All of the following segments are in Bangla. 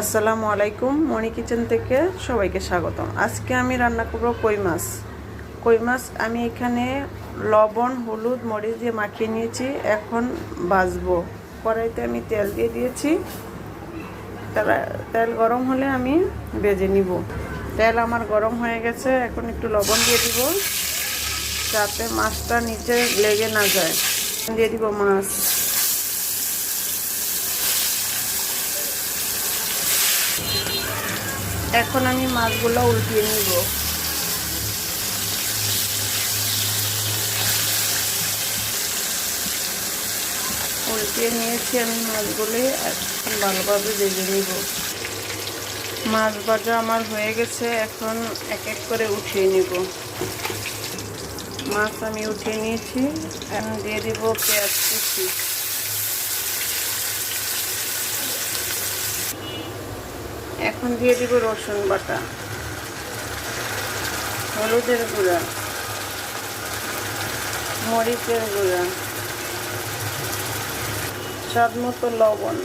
আসসালামু আলাইকুম, মনি কিচেন থেকে সবাইকে স্বাগতম। আজকে আমি রান্না করব কই মাছ। কই মাছ আমি এখানে লবণ, হলুদ, মরিচ দিয়ে মাখিয়ে নিয়েছি। এখন ভাজবো। কড়াইতে আমি তেল দিয়ে দিয়েছি। তেল গরম হলে আমি ভেজে নিব। তেল আমার গরম হয়ে গেছে। এখন একটু লবণ দিয়ে দিব যাতে মাছটা নিচে লেগে না যায়। দিয়ে দিব মাছ। এখন আমি মাছগুলো উল্টিয়ে নিব। উল্টিয়ে নিয়েছি আমি মাছগুলি। এখন ভালোভাবে ভেজে নিব। মাছ ভাজা আমার হয়ে গেছে। এখন এক এক করে উঠিয়ে নিব। মাছ আমি উঠিয়ে নিয়েছি। এখন দিয়ে দিব পেঁয়াজ কুচি। এখন দিয়ে দিব রসুন বাটা, হলুদের গুঁড়া, মরিচের গুঁড়া, স্বাদ মতো লবণ।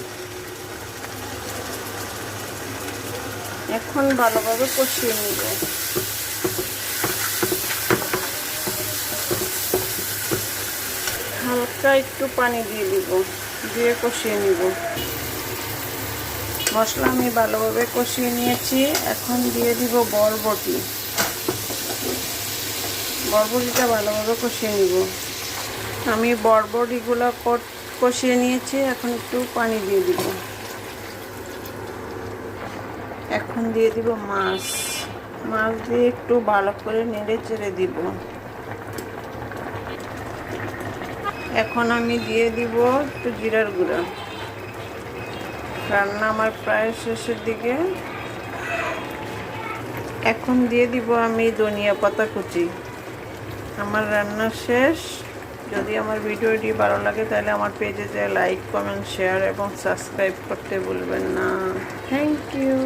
এখন ভালোভাবে কষিয়ে নিব। হালকা একটু পানি দিয়ে দিব, দিয়ে কষিয়ে নিব। মশলা আমি ভালোভাবে কষিয়ে নিয়েছি। এখন দিয়ে দিব বরবটি। বরবটিটা ভালোভাবে কষিয়ে নিব। আমি বরবটিগুলো কষিয়ে নিয়েছি। এখন একটু পানি দিয়ে দিব। এখন দিয়ে দিব মাছ। মাছ দিয়ে একটু ভালো করে নেড়ে চেড়ে দিব। এখন আমি দিয়ে দিব একটু জিরার গুঁড়া। রান্না আমার প্রায় শেষের দিকে। এখন দিয়ে দিব আমি ধনিয়া পাতা কুচি। আমার রান্না শেষ। যদি আমার ভিডিওটি ভালো লাগে তাহলে আমার পেজে যেয়ে লাইক, কমেন্ট, শেয়ার এবং সাবস্ক্রাইব করতে ভুলবেন না। Thank you.